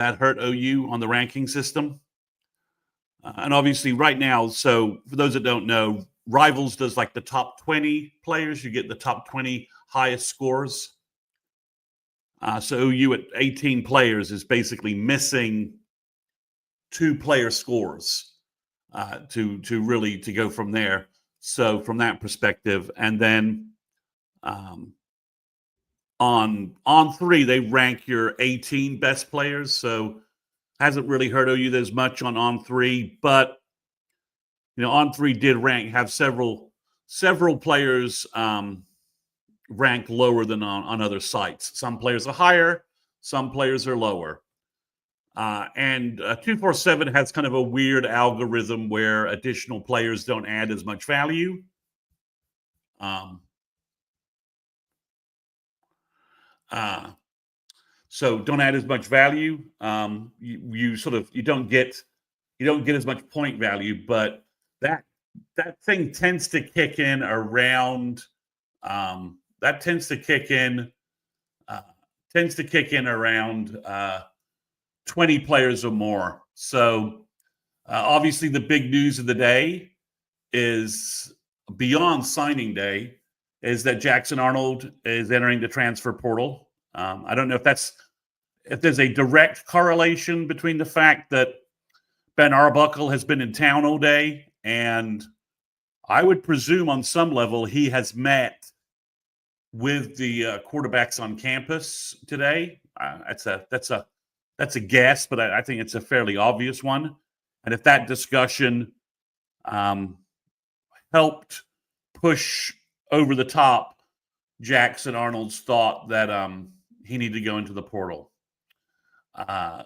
that hurt OU on the ranking system. And obviously right now, so for those that don't know, Rivals does like the top 20 players. You get the top 20 highest scores. So OU at 18 players is basically missing 2 player scores to really to go from there. So from that perspective, and then on 3 they rank your 18 best players. So hasn't really hurt OU as much on 3, but on 3 did have several players rank lower than on other sites. Some players are higher, some players are lower. And 247 has kind of a weird algorithm where additional players don't add as much value. So don't add as much value. You don't get as much point value, but that thing tends to kick in around. That tends to kick in around 20 players or more. So obviously the big news of the day is beyond signing day is that Jackson Arnold is entering the transfer portal. I don't know if there's a direct correlation between the fact that Ben Arbuckle has been in town all day, and I would presume on some level he has met with the quarterbacks on campus today. That's a guess, but I think it's a fairly obvious one. And if that discussion helped push over the top Jackson Arnold's thought that he needed to go into the portal.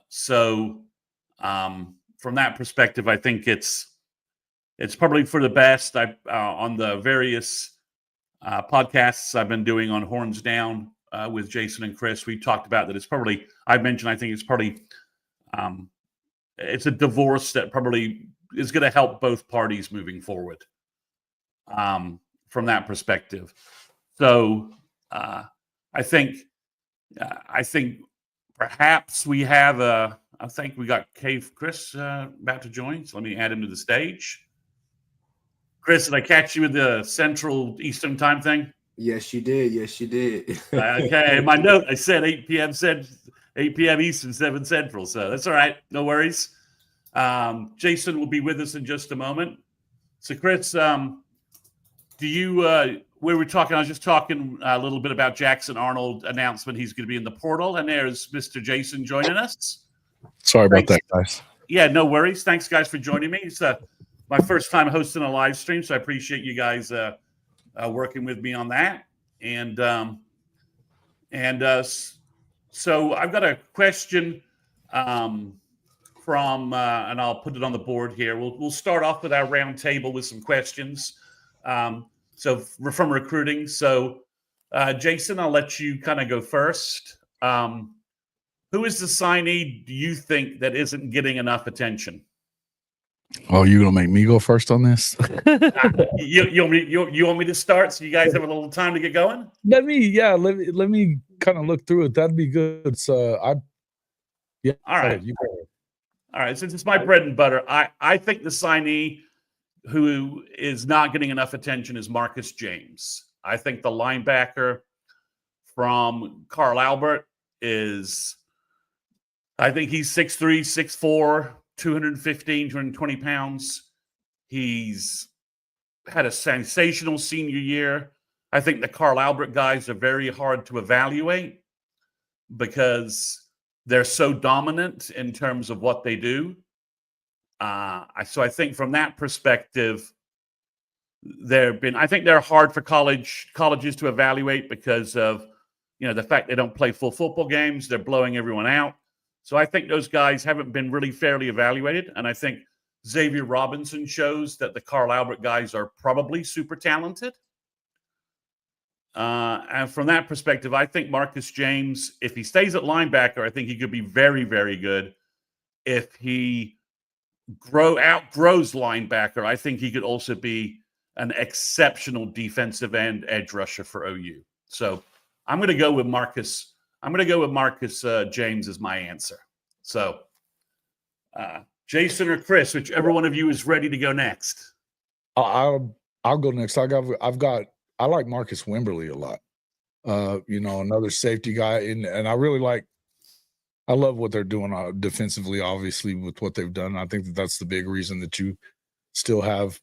So from that perspective, I think it's probably for the best. On the various podcasts I've been doing on Horns Down with Jason and Chris, we talked about that. I think it's probably it's a divorce that probably is going to help both parties moving forward from that perspective. So I think perhaps we have I think we got Chris about to join. So let me add him to the stage. Chris, did I catch you with the Central Eastern time thing? Yes, you did. Okay, my note, I said 8 p.m. Eastern, 7 Central. So that's all right. No worries. Jason will be with us in just a moment. So Chris, do you we were talking, I was just talking a little bit about Jackson Arnold announcement. He's going to be in the portal, and there's Mr. Jason joining us. Sorry about that, guys. Yeah, no worries. Thanks, guys, for joining me. It's my first time hosting a live stream, so I appreciate you guys working with me on that. And so I've got a question from, and I'll put it on the board here. We'll start off with our round table with some questions. So from recruiting. So Jason, I'll let you kind of go first. Who is the signee do you think that isn't getting enough attention? Oh, you gonna make me go first on this? You want me to start so you guys have a little time to get going? Let me kind of look through it. That'd be good. So all right. All right. Since it's my bread and butter, I think the signee who is not getting enough attention is Marcus James. I think the linebacker from Carl Albert I think he's 6'3", 6'4", 215, 220 pounds. He's had a sensational senior year. I think the Carl Albert guys are very hard to evaluate because they're so dominant in terms of what they do. So I think from that perspective, I think they're hard for colleges to evaluate because of, the fact they don't play full football games. They're blowing everyone out. So I think those guys haven't been really fairly evaluated. And I think Xavier Robinson shows that the Carl Albert guys are probably super talented. And from that perspective, I think Marcus James, if he stays at linebacker, I think he could be very, very good. If he outgrows linebacker, I think he could also be an exceptional defensive end edge rusher for OU. So I'm going to go with Marcus. I'm going to go with Marcus James as my answer. So, Jason or Chris, whichever one of you is ready to go next. I'll go next. I like Marcus Wimberly a lot. Another safety guy, and I love what they're doing defensively, obviously, with what they've done. I think that's the big reason that you still have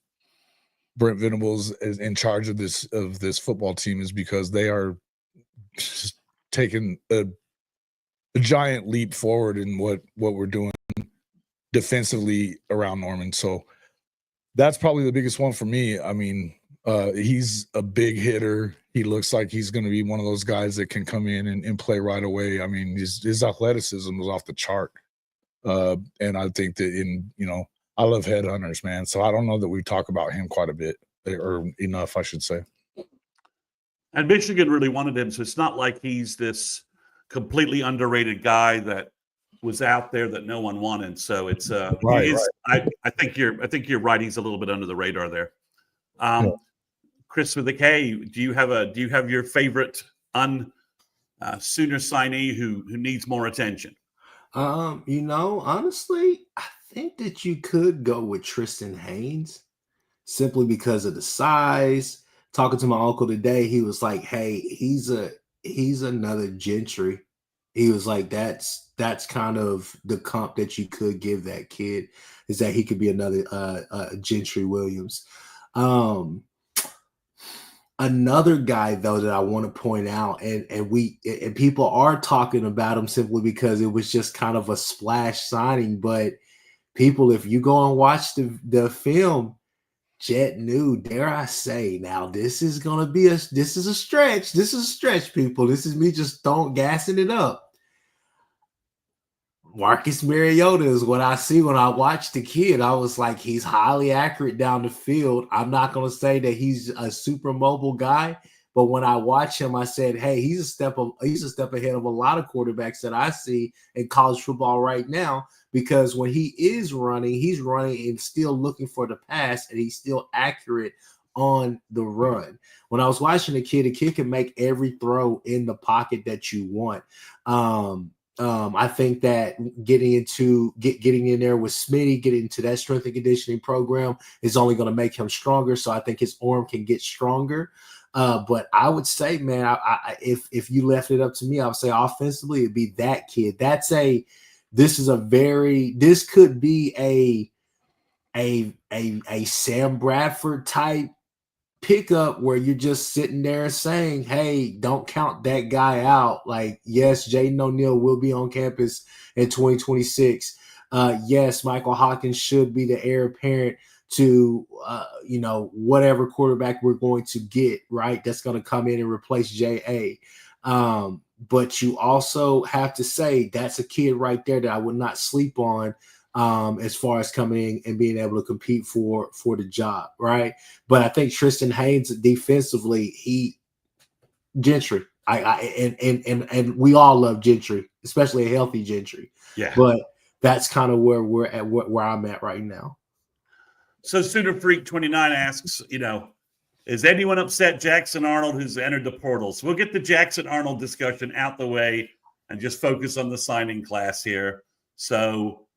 Brent Venables in charge of this football team, is because they are just taking a giant leap forward in what we're doing defensively around Norman. So that's probably the biggest one for me. I mean, he's a big hitter. He looks like he's going to be one of those guys that can come in and play right away. I mean, his athleticism was off the chart. And I think that I love headhunters, man. So I don't know that we talk about him quite a bit, or enough, I should say. And Michigan really wanted him. So it's not like he's this completely underrated guy that was out there that no one wanted. So it's right. I think you're right. He's a little bit under the radar there. Chris with a K, do you have your favorite Sooner signee who needs more attention? Honestly, I think that you could go with Tristan Haynes simply because of the size. Talking to my uncle today, he was like, "Hey, he's another Gentry." He was like, "That's kind of the comp that you could give that kid, is that he could be another Gentry Williams." Another guy though that I want to point out, and people are talking about him simply because it was just kind of a splash signing, but people, if you go and watch the film, Jet New, dare I say, now this is a stretch. This is a stretch, people. This is me just gassing it up. Marcus Mariota is what I see when I watch the kid. I was like, he's highly accurate down the field. I'm not going to say that he's a super mobile guy, but when I watch him, I said, hey, he's a step ahead of a lot of quarterbacks that I see in college football right now, because when he is running, he's running and still looking for the pass, and he's still accurate on the run. When I was watching the kid can make every throw in the pocket that you want. I think that getting in there with Smitty, getting into that strength and conditioning program is only going to make him stronger. So I think his arm can get stronger. But I would say, man, if you left it up to me, I would say offensively it'd be that kid. This could be a Sam Bradford type pickup where you're just sitting there saying, hey, don't count that guy out. Like, yes, Jaden O'Neal will be on campus in 2026. Yes, Michael Hawkins should be the heir apparent to, whatever quarterback we're going to get, right? That's going to come in and replace J.A. But you also have to say that's a kid right there that I would not sleep on, as far as coming in and being able to compete for the job, right? But I think Tristan Haynes defensively, Gentry. And we all love Gentry, especially a healthy Gentry. Yeah. But that's kind of where we're at, where I'm at right now. So Sooner Freak 29 asks, is anyone upset Jackson Arnold who's entered the portal? So we'll get the Jackson Arnold discussion out the way and just focus on the signing class here. So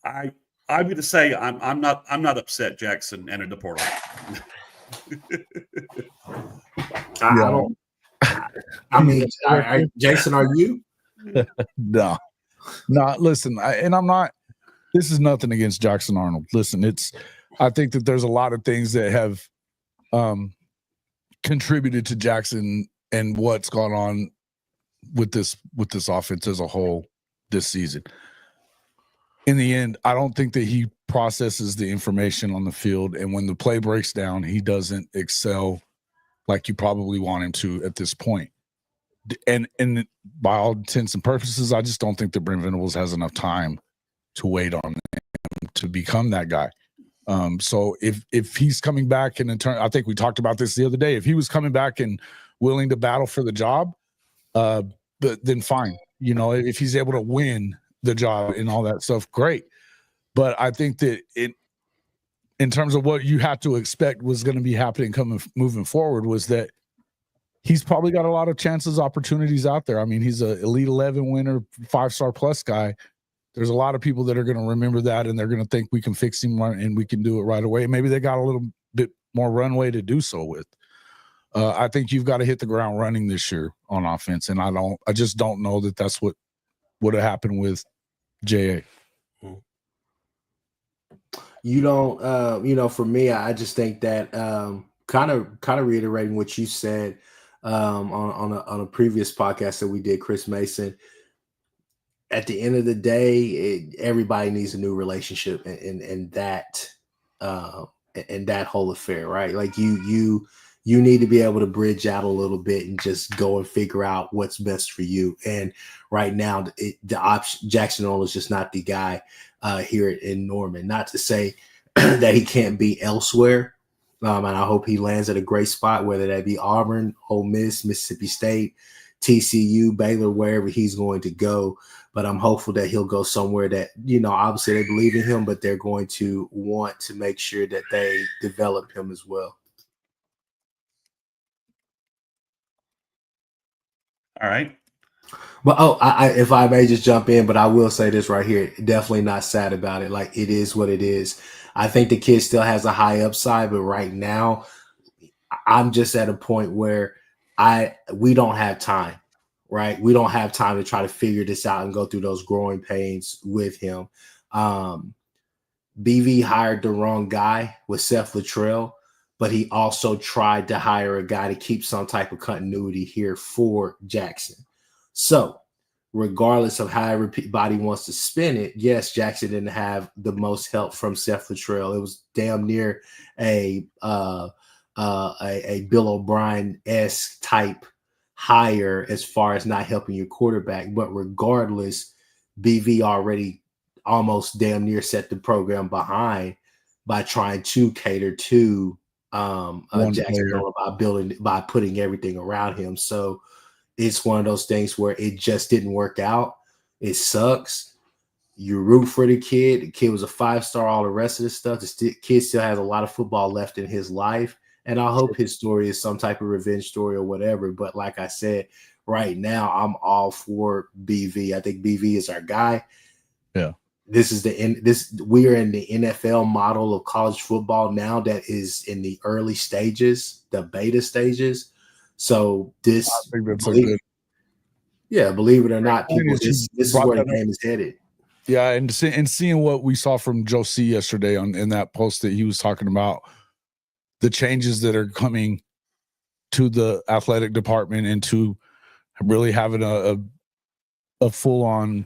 I'm going to say I'm not upset Jackson entered the portal. Jason, are you? No. Listen, I'm not. This is nothing against Jackson Arnold. Listen, I think that there's a lot of things that have contributed to Jackson and what's gone on with this offense as a whole this season. In the end, I don't think that he processes the information on the field, and when the play breaks down, he doesn't excel like you probably want him to at this point. And by all intents and purposes, I just don't think that Brent Venables has enough time to wait on him to become that guy. So if he's coming back and in turn, I think we talked about this the other day. If he was coming back and willing to battle for the job, then fine. If he's able to win the job and all that stuff, great. But I think that in terms of what you had to expect was going to be happening moving forward, was that he's probably got a lot of opportunities out there. I mean, he's an Elite 11 winner, 5-star plus guy. There's a lot of people that are going to remember that, and they're going to think we can fix him and we can do it right away. Maybe they got a little bit more runway to do so with. I think you've got to hit the ground running this year on offense, and I just don't know that that's what would have happened with JA. You don't, for me, I just think that kind of reiterating what you said on a previous podcast that we did, Chris Mason. At the end of the day, everybody needs a new relationship and that whole affair, right? Like you need to be able to bridge out a little bit and just go and figure out what's best for you. And right now, Jackson Arnold is just not the guy here in Norman. Not to say that he can't be elsewhere. And I hope he lands at a great spot, whether that be Auburn, Ole Miss, Mississippi State, TCU, Baylor, wherever he's going to go. But I'm hopeful that he'll go somewhere that, obviously they believe in him, but they're going to want to make sure that they develop him as well. All right. Well, if I may just jump in, but I will say this right here, definitely not sad about it. Like, it is what it is. I think the kid still has a high upside, but right now I'm just at a point where we don't have time, right? We don't have time to try to figure this out and go through those growing pains with him. BV hired the wrong guy with Seth Luttrell, but he also tried to hire a guy to keep some type of continuity here for Jackson. So regardless of how everybody wants to spin it, yes, Jackson didn't have the most help from Seth Luttrell. It was damn near a Bill O'Brien-esque type hire as far as not helping your quarterback. But regardless, BV already almost damn near set the program behind by trying to cater to Jackson by putting everything around him. So it's one of those things where it just didn't work out. It sucks. You root for the kid. The kid was a 5-star, all the rest of the stuff. The kid still has a lot of football left in his life. And I hope his story is some type of revenge story or whatever. But like I said, right now, I'm all for BV. I think BV is our guy. Yeah. We are in the NFL model of college football now that is in the early stages, the beta stages. So this, I think that's believe it or not, people, this is where the game is headed. Yeah, and seeing what we saw from Joe C yesterday in that post that he was talking about, the changes that are coming to the athletic department and to really having a full-on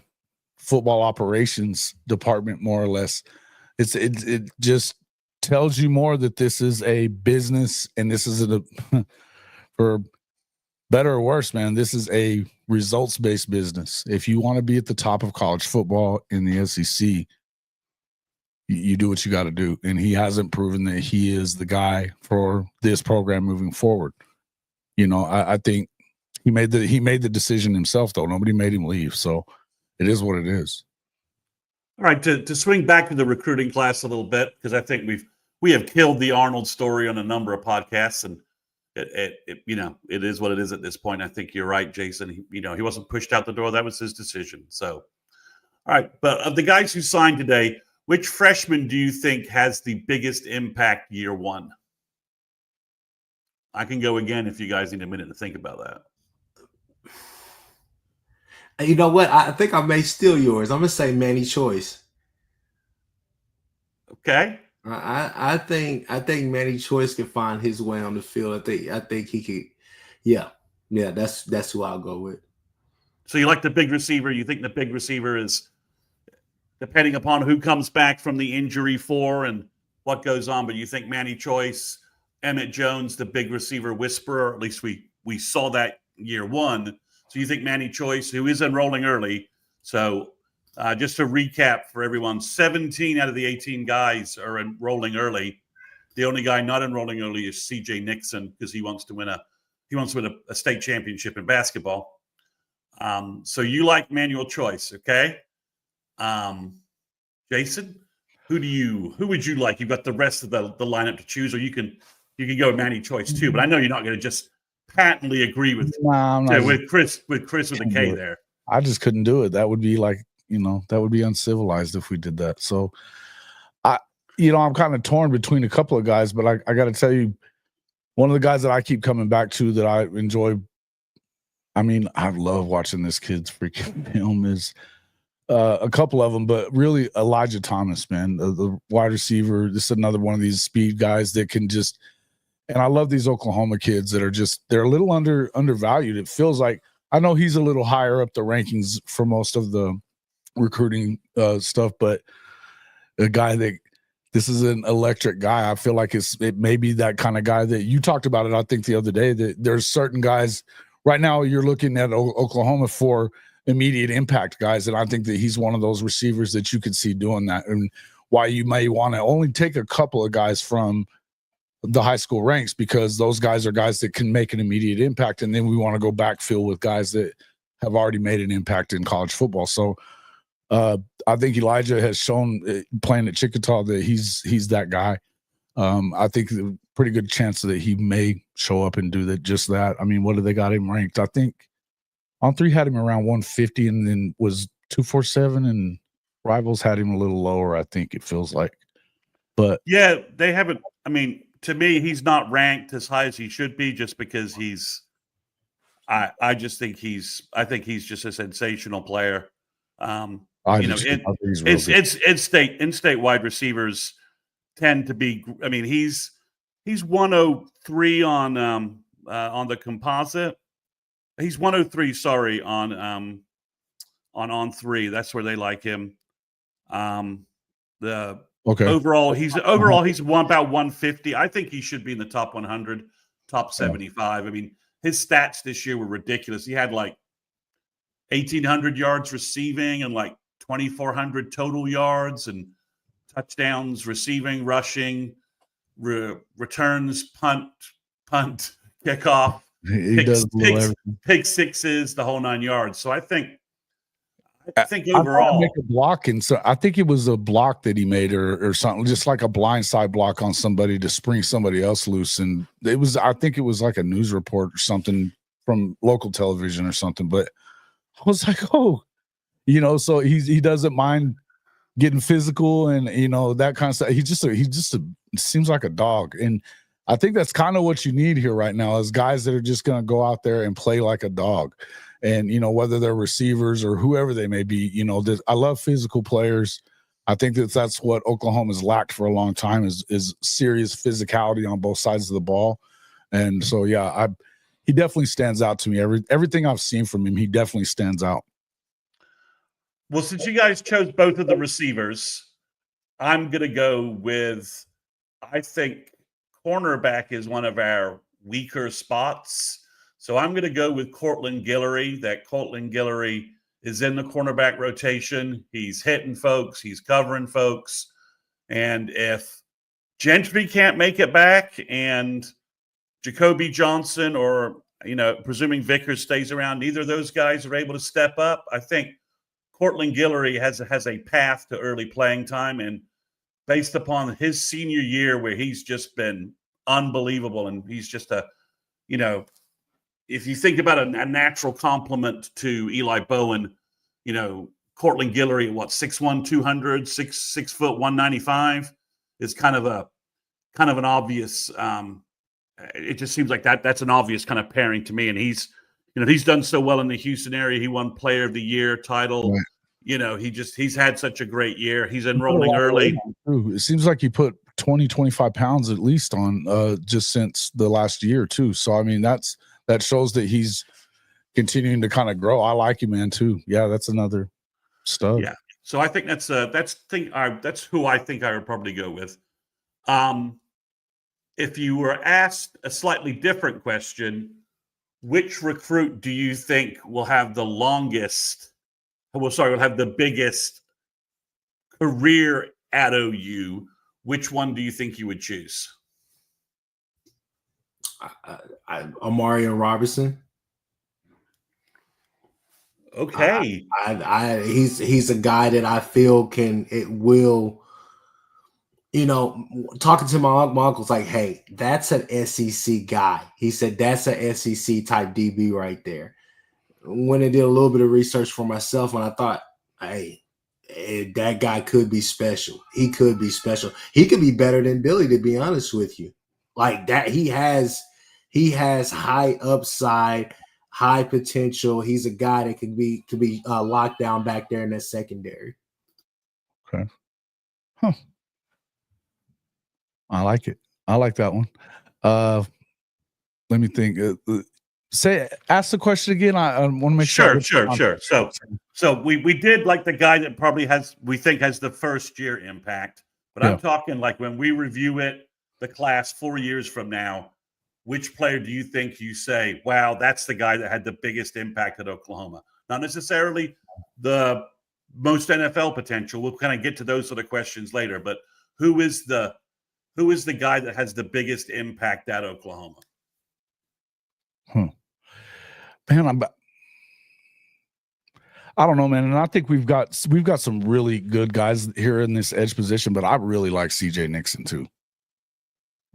football operations department, more or less. It just tells you more that this is a business, and this is for better or worse, man, this is a results-based business. If you want to be at the top of college football in the SEC, you do what you got to do. And he hasn't proven that he is the guy for this program moving forward. I think he made the decision himself, though. Nobody made him leave. So it is what it is. All right. To swing back to the recruiting class a little bit, because I think we have killed the Arnold story on a number of podcasts, and it is what it is at this point. I think you're right, Jason. He wasn't pushed out the door. That was his decision. So, all right. But of the guys who signed today, which freshman do you think has the biggest impact year one? I can go again if you guys need a minute to think about that. You know what? I think I may steal yours. I'm going to say Manny Choice. Okay. I think Manny Choice can find his way on the field. I think he could. Yeah. That's who I'll go with. So you like the big receiver? You think the big receiver is, depending upon who comes back from the injury for and what goes on, but you think Manny Choice, Emmett Jones, the big receiver whisperer, at least we saw that year one. So you think Manny Choice, who is enrolling early. So just to recap for everyone, 17 out of the 18 guys are enrolling early. The only guy not enrolling early is CJ Nixon, because he wants to win a state championship in basketball. So you like Manuel Choice, okay? Jason, who would you like? You've got the rest of the lineup to choose, or you can go with Manny Choice too. But I know you're not going to just patently agree with Chris with a K there. I just couldn't do it. That would be like, that would be uncivilized if we did that. So I'm kind of torn between a couple of guys, but I got to tell you, one of the guys that I keep coming back to that I enjoy, I love watching this kid's freaking film is a couple of them, but really Elijah Thomas, man, the wide receiver. This is another one of these speed guys that can just, and I love these Oklahoma kids that are they're a little undervalued. It feels like, I know he's a little higher up the rankings for most of the recruiting stuff, but a guy this is an electric guy. I feel like it may be that kind of guy that you talked about it, I think, the other day, that there's certain guys right now you're looking at Oklahoma for immediate impact guys, and I think that he's one of those receivers that you could see doing that, and why you may want to only take a couple of guys from the high school ranks, because those guys are guys that can make an immediate impact, and then we want to go backfill with guys that have already made an impact in college football. So I think Elijah has shown playing at Chickasaw that he's that guy. I think a pretty good chance that he may show up and do just that. What do they got him ranked? I think On Three had him around 150 and then was 247, and Rivals had him a little lower, I think it feels like. But yeah, they haven't. To me, he's not ranked as high as he should be, just because I think he's just a sensational player. In-state wide receivers tend to be. He's 103 on the composite. He's 103. Sorry, on three. That's where they like him. Overall, he's about 150. I think he should be in the top 100, top 75. His stats this year were ridiculous. He had like 1,800 yards receiving and like 2,400 total yards and touchdowns, receiving, rushing, returns, punt, kickoff, pick sixes, the whole 9 yards. So I think overall, make a block, and so I think it was a block that he made or something, just like a blindside block on somebody to spring somebody else loose, and I think it was like a news report or something from local television or something. But I was like, so he doesn't mind getting physical and that kind of stuff. He just seems like a dog, and I think that's kind of what you need here right now is guys that are just going to go out there and play like a dog. And, whether they're receivers or whoever they may be, I love physical players. I think that's what Oklahoma's lacked for a long time is serious physicality on both sides of the ball. And so, yeah, he definitely stands out to me. Everything I've seen from him, he definitely stands out. Well, since you guys chose both of the receivers, I'm going to go with, I think cornerback is one of our weaker spots. So I'm going to go with Cortland Guillory. That Cortland Guillory is in the cornerback rotation. He's hitting folks. He's covering folks. And if Gentry can't make it back and Jacoby Johnson or, presuming Vickers stays around, neither of those guys are able to step up, I think Cortland Guillory has a path to early playing time. And based upon his senior year where he's just been unbelievable, and he's just if you think about a natural complement to Eli Bowen, Cortland Guillory, 6'1", 200, 6 foot 195 is kind of an obvious. It just seems like that's an obvious kind of pairing to me. And he's done so well in the Houston area. He won Player of the Year title. Right. He's had such a great year. He's enrolling early. It seems like he put 20, 25 pounds at least on just since the last year too. So that shows that he's continuing to kind of grow. I like him, man, too. Yeah, that's another stud. Yeah. So I think that's who I think I would probably go with. If you were asked a slightly different question, which recruit do you think will have the biggest career at OU? Which one do you think you would choose? Amarian Robertson. Okay. He's a guy that I feel talking to my uncle's like, hey, that's an SEC guy. He said that's an SEC type DB right there. When I did a little bit of research for myself, and I thought, hey, that guy could be special. He could be special. He could be better than Billy, to be honest with you. Like that, he has high upside, high potential. He's a guy that could be locked down back there in that secondary. Okay. Huh. I like it. I like that one. Let me think. Ask the question again. I want to make sure. Sure. So we did like the guy that probably we think has the first year impact, but I'm talking like when we review it, the class 4 years from now, which player do you think you say, wow, that's the guy that had the biggest impact at Oklahoma? Not necessarily the most NFL potential. We'll kind of get to those sort of questions later, but who is the guy that has the biggest impact at Oklahoma? Man, I don't know, man. And I think we've got some really good guys here in this edge position, but I really like CJ Nixon too.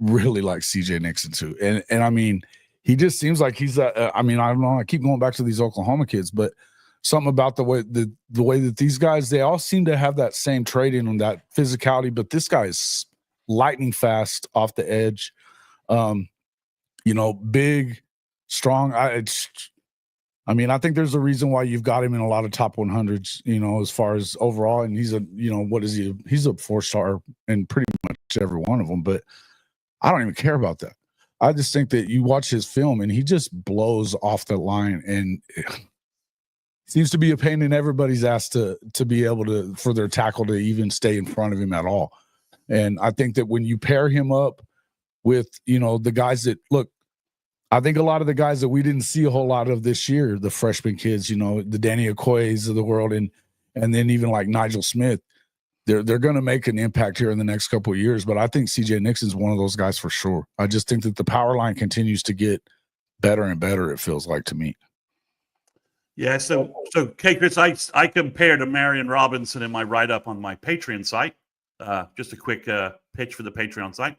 And I mean, he just seems like he's I mean, I don't know, I keep going back to these Oklahoma kids, but something about the way that these guys, they all seem to have that same trait in them, that physicality, but this guy is lightning fast off the edge. Big, strong. I mean, I think there's a reason why you've got him in a lot of top 100s, as far as overall. And he's what is he? He's a 4-star in pretty much every one of them. But I don't even care about that. I just think that you watch his film and he just blows off the line and seems to be a pain in everybody's ass to be able for their tackle to even stay in front of him at all. And I think that when you pair him up with, the guys that look, I think a lot of the guys that we didn't see a whole lot of this year, the freshman kids, the Danny Okoye's of the world, and then even like Nigel Smith, they're going to make an impact here in the next couple of years. But I think CJ Nixon's one of those guys for sure. I just think that the power line continues to get better and better, it feels like to me. Yeah, so Chris, I compared to Marion Robinson in my write-up on my Patreon site. Just a quick pitch for the Patreon site.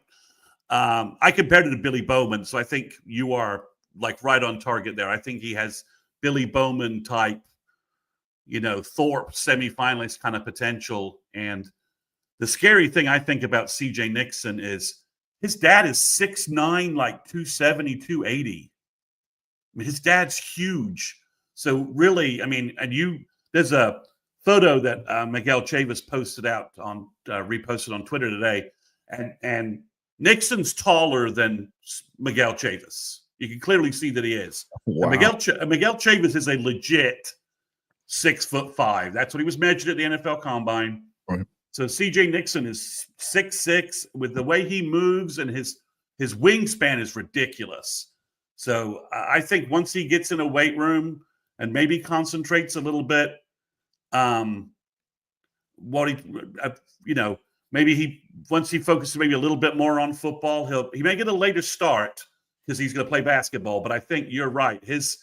I compared it to Billy Bowman, so I think you are like right on target there. I think he has Billy Bowman type, Thorpe semifinalist kind of potential. And the scary thing I think about CJ Nixon is his dad is 6'9", like 270, 280. I mean, his dad's huge. So really, I mean, there's a photo that Miguel Chavis reposted on Twitter today, and Nixon's taller than Miguel Chavis. You can clearly see that he is. Wow. Miguel Chavis is a legit 6'5". That's what he was measured at the NFL Combine. Right. So CJ Nixon is 6'6". With the way he moves and his wingspan is ridiculous. So I think once he gets in a weight room and maybe concentrates a little bit, maybe once he focuses maybe a little bit more on football, he may get a later start because he's going to play basketball. But I think you're right. His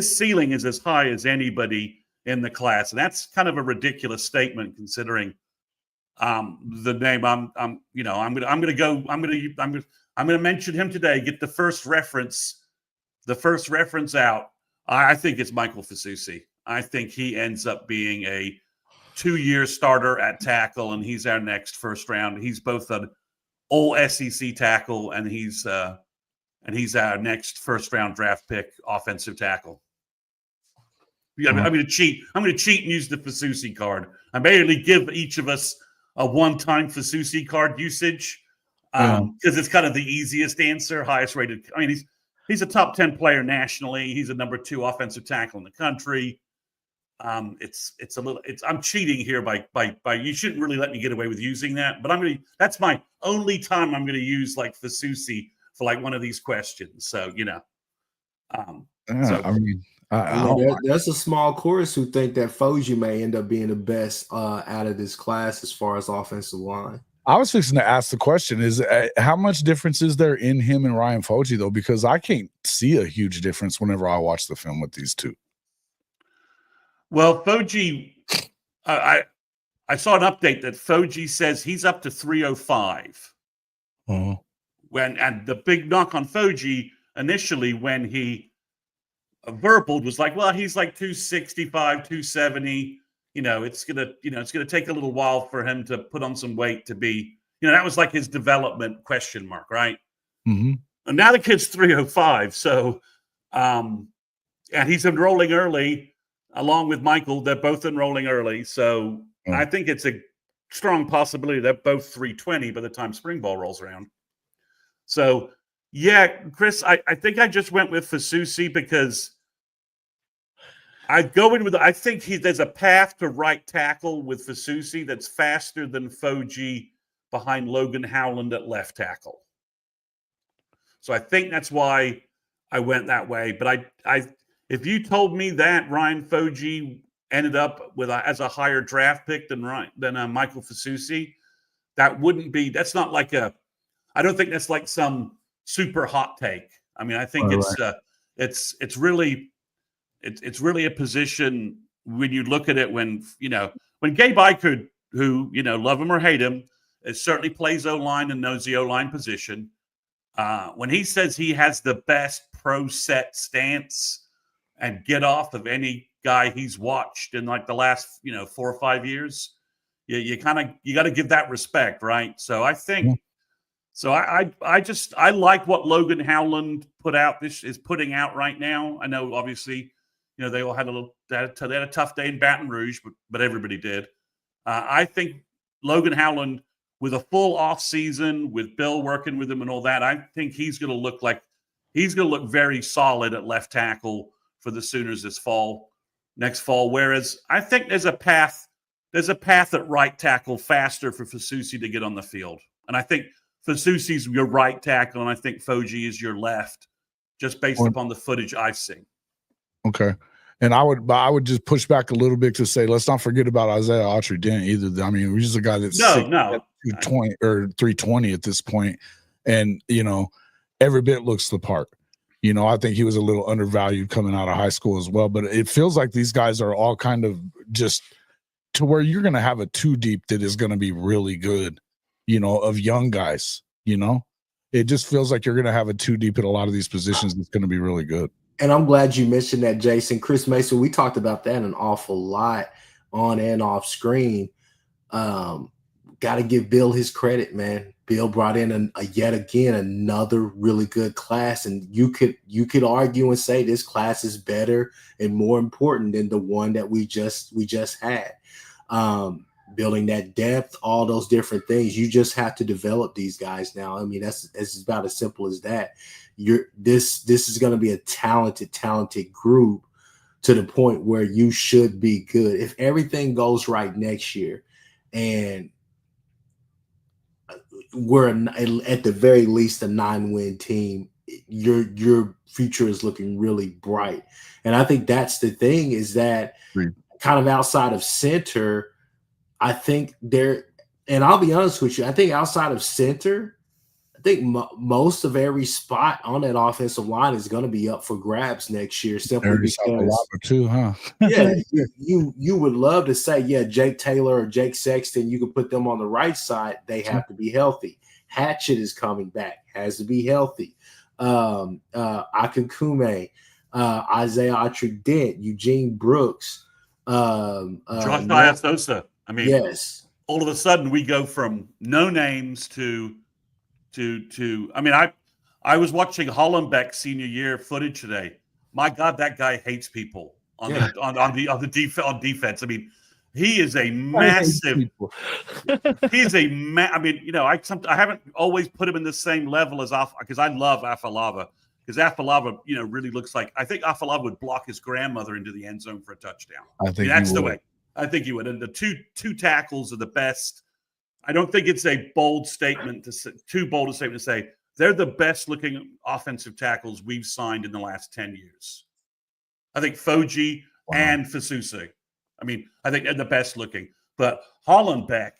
ceiling is as high as anybody in the class, and that's kind of a ridiculous statement considering the name. I'm going to mention him today. Get the first reference out. I think it's Michael Fasusi. I think he ends up being a 2-year starter at tackle, and he's our next first round. He's both an all SEC tackle, and he's our next first round draft pick offensive tackle. Yeah, I'm going to cheat. I'm going to cheat and use the Fasusi card. I basically give each of us a one-time Fasusi card usage because it's kind of the easiest answer, highest rated. I mean, he's a top 10 player nationally. He's a number 2 offensive tackle in the country. I'm cheating here by you shouldn't really let me get away with using that, but that's my only time I'm going to use like Fasusi for like one of these questions. So, there's a small chorus who think that Foji may end up being the best out of this class as far as offensive line. I was fixing to ask the question is how much difference is there in him and Ryan Foji though? Because I can't see a huge difference whenever I watch the film with these two. Well, Foji, I saw an update that Foji says he's up to 305. Uh-huh. And the big knock on Foji initially when he verbaled was like, well, he's like 265, 270. it's gonna take a little while for him to put on some weight to be, that was like his development question mark, right? Mm-hmm. And now the kid's 305, so and he's enrolling early along with Michael. They're both enrolling early, so I think it's a strong possibility they're both 320 by the time spring ball rolls around. So yeah, Chris, I think I just went with Fasusi because I think there's a path to right tackle with Fasusi that's faster than Foji behind Logan Howland at left tackle. So I think that's why I went that way. But if you told me that Ryan Foji ended up as a higher draft pick than Michael Fasusi, that's not like I don't think that's like some super hot take. I mean, I think it's really a position when you look at it when Gabe Eichert, who, love him or hate him, certainly plays O-line and knows the O-line position. When he says he has the best pro set stance and get off of any guy he's watched in like the last, 4 or 5 years, you got to give that respect, right? So I think, I like what Logan Howland is putting out right now. I know obviously, they all had they had a tough day in Baton Rouge, but everybody did. I think Logan Howland, with a full off season, with Bill working with him and all that, I think he's going to look very solid at left tackle for the Sooners next fall. Whereas I think there's a path at right tackle faster for Fasusi to get on the field. And I think Fasusi's your right tackle, and I think Foji is your left, just based upon the footage I've seen. Okay. And I would just push back a little bit to say, let's not forget about Isaiah Autry-Dent either. I mean, he's a guy that's 220 or 320 at this point, and every bit looks the part. I think he was a little undervalued coming out of high school as well. But it feels like these guys are all kind of just to where you're going to have a two deep that is going to be really good. Of young guys. It just feels like you're going to have a two deep at a lot of these positions that's going to be really good. And I'm glad you mentioned that, Jason. Chris Mason, we talked about that an awful lot on and off screen. Got to give Bill his credit, man. Bill brought in yet again another really good class, and you could argue and say this class is better and more important than the one that we just had. Building that depth, all those different things. You just have to develop these guys now. I mean, it's about as simple as that. This is going to be a talented group to the point where you should be good. If everything goes right next year and we're at the very least a 9-win team, your future is looking really bright. And I think that's the thing, is that kind of outside of center, I think and I'll be honest with you, I think outside of center, I think most of every spot on that offensive line is going to be up for grabs next year. Simply because, too, huh? Yeah, you would love to say, yeah, Jake Taylor or Jake Sexton, you can put them on the right side. They have to be healthy. Hatchett is coming back, has to be healthy. Akakume, Isaiah Autry-Dent, Eugene Brooks, Josh Iasosa. I mean, yes. All of a sudden we go from no names to I mean, I was watching Hollenbeck's senior year footage today. My God, that guy hates people on defense. I mean, he is a massive. He's a I mean, I haven't always put him in the same level as because I love Afalava. Because Afalava, really looks like, I think Afalava would block his grandmother into the end zone for a touchdown. I think that's the way. I think he would. And the two tackles are the best. I don't think it's a bold statement too bold a statement to say they're the best looking offensive tackles we've signed in the last 10 years. I think Foji and Fasusi. I mean, I think they're the best looking. But Hollenbeck,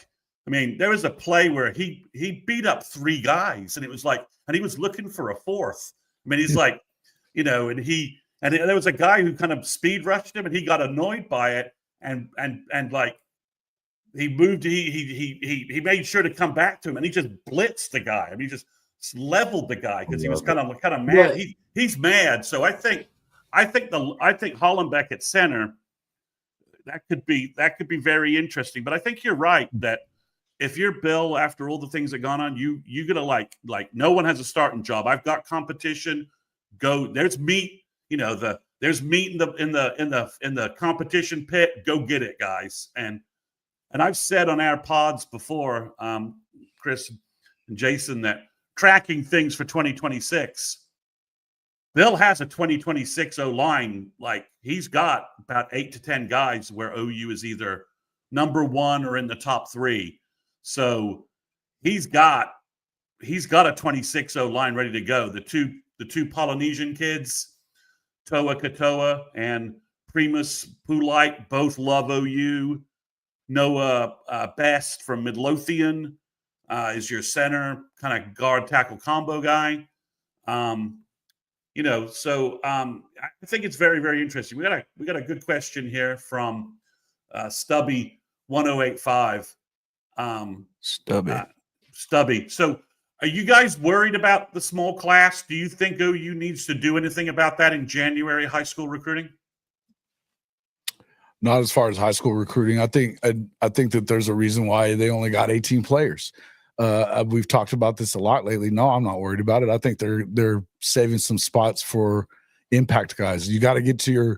I mean, there was a play where he beat up 3 guys, and it was like, and he was looking for a fourth. I mean, he's like, and there was a guy who kind of speed rushed him, and he got annoyed by it. And like he moved, he made sure to come back to him, and he just blitzed the guy. I mean, he just leveled the guy because he was kind of mad. Yeah. He's mad. So I think Hollenbeck at center, that could be very interesting. But I think you're right that if you're Bill, after all the things that gone on, you gonna like no one has a starting job. I've got competition. Go, there's meat. There's meat in the competition pit. Go get it, guys. And I've said on our pods before, Chris and Jason, that tracking things for 2026. Bill has a 2026 O-line. Like, he's got about 8 to 10 guys where OU is either number one or in the top 3. So he's got a 26 O-line ready to go. The two Polynesian kids, Toa Katoa and Primus Pulite, both love OU. Noah Best from Midlothian is your center, kind of guard tackle combo guy. So I think it's very, very interesting. We got a good question here from Stubby 1085. Stubby. So are you guys worried about the small class? Do you think OU needs to do anything about that in January high school recruiting? Not as far as high school recruiting. I think that there's a reason why they only got 18 players. We've talked about this a lot lately. No, I'm not worried about it. I think they're saving some spots for impact guys. You got to get to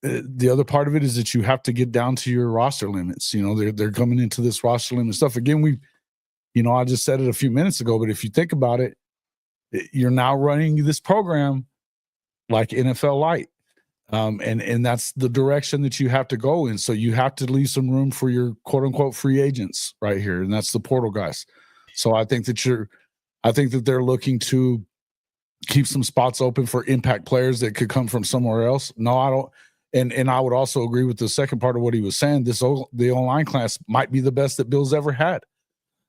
the other part of it is that you have to get down to your roster limits. They're coming into this roster limit stuff. Again, I just said it a few minutes ago, but if you think about it, you're now running this program like NFL Light. And that's the direction that you have to go in. So you have to leave some room for your quote unquote free agents right here. And that's the portal guys. So I think that they're looking to keep some spots open for impact players that could come from somewhere else. No, I don't. And I would also agree with the second part of what he was saying. The online class might be the best that Bill's ever had.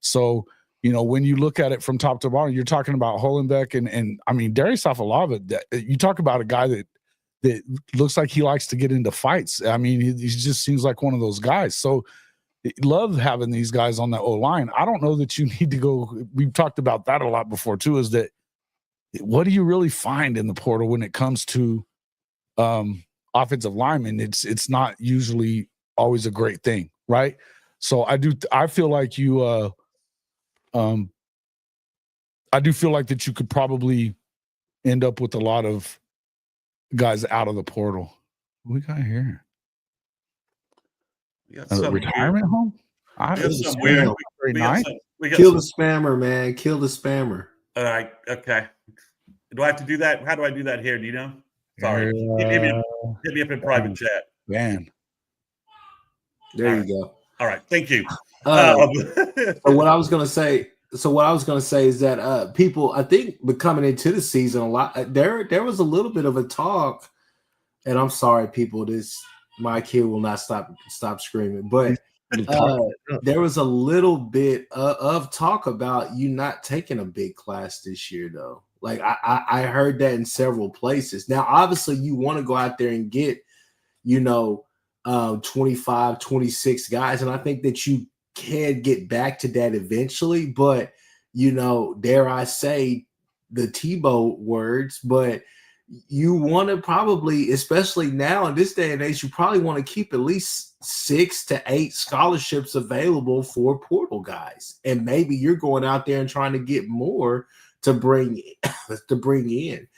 So, when you look at it from top to bottom, you're talking about Holenbeck and I mean, Darius Afalava, you talk about a guy that looks like he likes to get into fights. I mean, he just seems like one of those guys. So love having these guys on the O-line. I don't know that you need to go. We've talked about that a lot before too, is that what do you really find in the portal when it comes to offensive linemen? It's not usually always a great thing, right? So I feel like I do feel like that you could probably end up with a lot of guys out of the portal. What we got here? We got some retirement home? Kill the spammer, man. Kill the spammer. All right. Okay. Do I have to do that? How do I do that here? Do you know? Sorry. Hit me up in private chat. Man. There you go. All right. Thank you. So what I was going to say is that people, I think, coming into the season a lot, there was a little bit of a talk, and I'm sorry, people, my kid will not stop screaming, but there was a little bit of talk about you not taking a big class this year, though. Like I heard that in several places. Now, obviously, you want to go out there and get, 25, 26 guys, and I think that you can get back to that eventually, but dare I say the Tebow words, but you want to probably, especially now in this day and age, you probably want to keep at least 6 to 8 scholarships available for portal guys. And maybe you're going out there and trying to get more to bring in.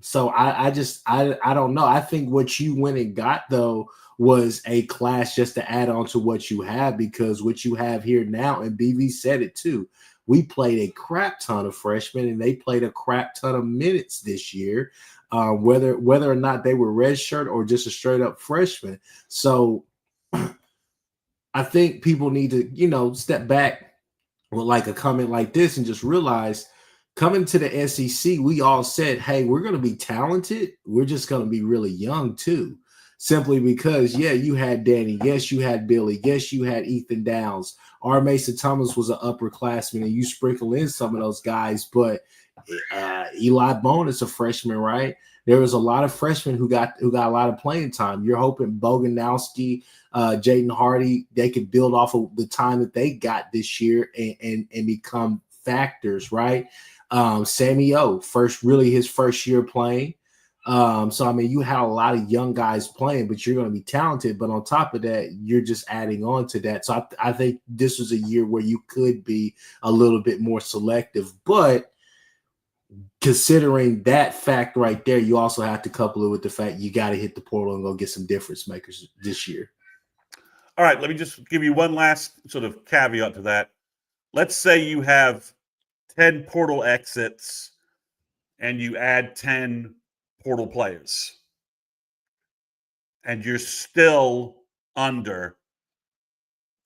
So I don't know. I think what you went and got, though, was a class just to add on to what you have, because what you have here now, and BV said it too, we played a crap ton of freshmen and they played a crap ton of minutes this year, whether or not they were redshirt or just a straight up freshman. So I think people need to, step back with like a comment like this and just realize, coming to the SEC, we all said, hey, we're going to be talented. We're just going to be really young too. Simply because, you had Danny. Yes, you had Billy. Yes, you had Ethan Downs. R. Mason Thomas was an upperclassman, and you sprinkle in some of those guys. But Eli Bone is a freshman, right? There was a lot of freshmen who got a lot of playing time. You're hoping Boganowski, Jaden Hardy, they could build off of the time that they got this year and become factors, right? Sammy O, his first year playing. So I mean, you have a lot of young guys playing, but you're going to be talented. But on top of that, you're just adding on to that. So I think this was a year where you could be a little bit more selective. But considering that fact right there, you also have to couple it with the fact you got to hit the portal and go get some difference makers this year. All right, let me just give you one last sort of caveat to that. Let's say you have 10 portal exits and you add 10 portal players, and you're still under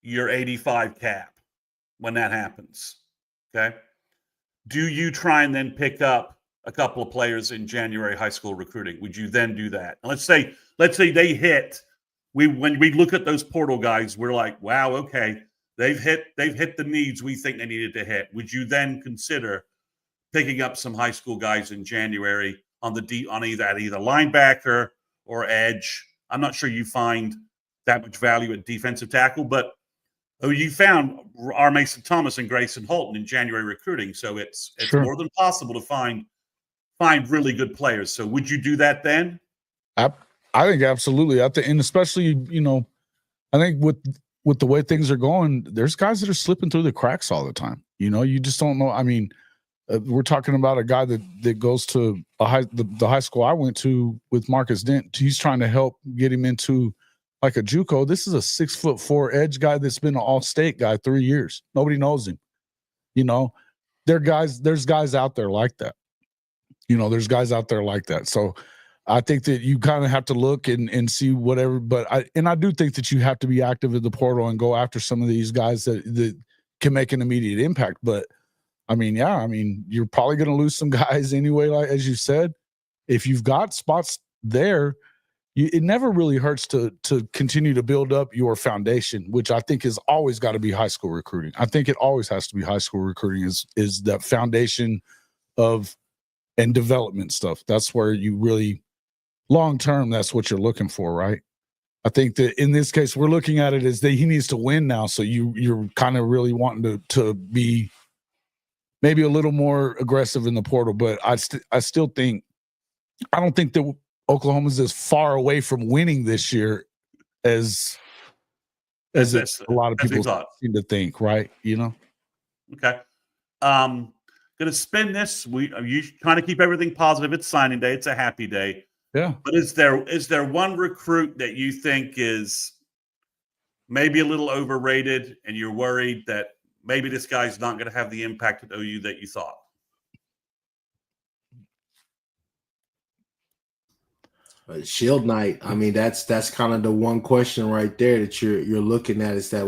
your 85 cap when that happens. Okay. Do you try and then pick up a couple of players in January high school recruiting? Would you then do that? And let's say they hit. When we look at those portal guys, we're like, wow, okay, they've hit the needs we think they needed to hit. Would you then consider picking up some high school guys in January on either linebacker or edge? I'm not sure you find that much value at defensive tackle, but you found R. Mason Thomas and Grayson Holton in January recruiting, so it's Sure. more than possible to find really good players. So would you do that then? I think absolutely. And especially, I think with the way things are going, there's guys that are slipping through the cracks all the time. You just don't know. I mean, we're talking about a guy that goes to the high school I went to with Marcus Dent. He's trying to help get him into like a JUCO. This is a 6'4" edge guy that's been an all-state guy 3 years. Nobody knows him. There's guys out there like that. There's guys out there like that. So I think that you kind of have to look and see whatever. But I do think that you have to be active in the portal and go after some of these guys that can make an immediate impact. But you're probably going to lose some guys anyway, like as you said. If you've got spots there, it never really hurts to continue to build up your foundation, which I think has always got to be high school recruiting. I think it always has to be high school recruiting is that foundation and development stuff. That's where you really long term, that's what you're looking for, right? I think that in this case, we're looking at it as that he needs to win now. So you're kind of really wanting to be maybe a little more aggressive in the portal. But I still think I don't think that Oklahoma's as far away from winning this year as a lot of people seem to think, right? Okay. Going to spin this. You trying to keep everything positive. It's signing day. It's a happy day. Yeah. But is there one recruit that you think is maybe a little overrated, and you're worried that maybe this guy's not going to have the impact at OU that you thought? Shield Knight. I mean, that's kind of the one question right there that you're looking at is that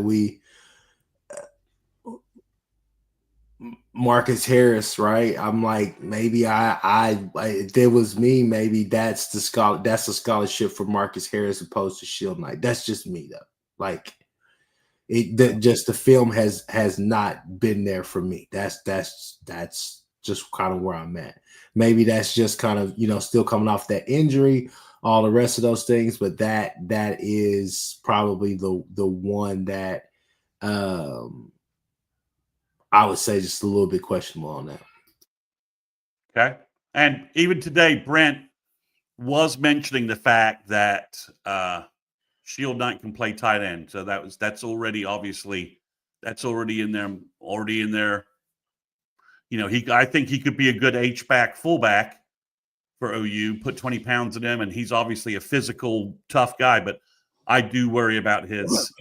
Marcus Harris, right? I'm like, maybe if it was me, maybe that's a scholarship for Marcus Harris opposed to Shield Knight. That's just me though. Like just the film has not been there for me. That's just kind of where I'm at. Maybe that's just kind of, still coming off that injury, all the rest of those things, but that is probably the one that I would say just a little bit questionable on that. Okay. And even today, Brent was mentioning the fact that Shield Knight can play tight end. So that's already in there. I think he could be a good H-back fullback for OU, put 20 pounds in him, and he's obviously a physical, tough guy, but I do worry about his